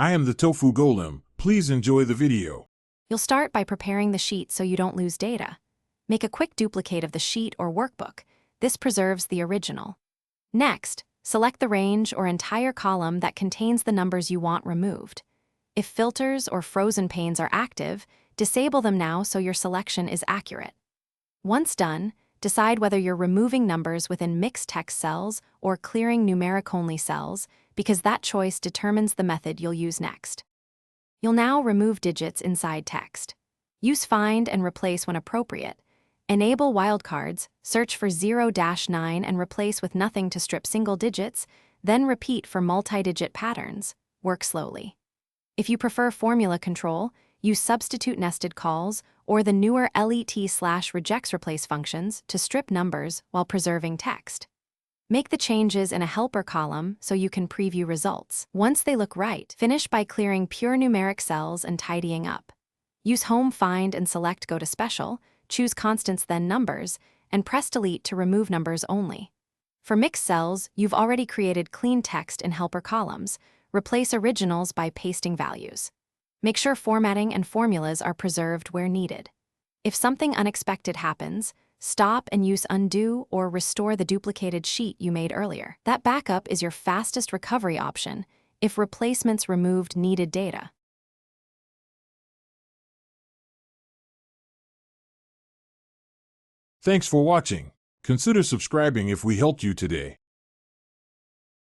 I am the Tofu Golem. Please enjoy the video. You'll start by preparing the sheet so you don't lose data. Make a quick duplicate of the sheet or workbook. This preserves the original. Next, select the range or entire column that contains the numbers you want removed. If filters or frozen panes are active, disable them now so your selection is accurate. Once done, decide whether you're removing numbers within mixed text cells or clearing numeric-only cells, because that choice determines the method you'll use next. You'll now remove digits inside text. Use find and replace when appropriate. Enable wildcards, search for 0-9 and replace with nothing to strip single digits, then repeat for multi-digit patterns. Work slowly. If you prefer formula control, use substitute nested calls or the newer let/rejects replace functions to strip numbers while preserving text. Make the changes in a helper column so you can preview results. Once they look right, finish by clearing pure numeric cells and tidying up. Use Home, Find, and select Go to Special, choose Constants then Numbers, and press Delete to remove numbers only. For mixed cells, you've already created clean text in helper columns. Replace originals by pasting values. Make sure formatting and formulas are preserved where needed. If something unexpected happens, stop and use Undo or restore the duplicated sheet you made earlier. That backup is your fastest recovery option if replacements removed needed data. Thanks for watching. Consider subscribing if we helped you today.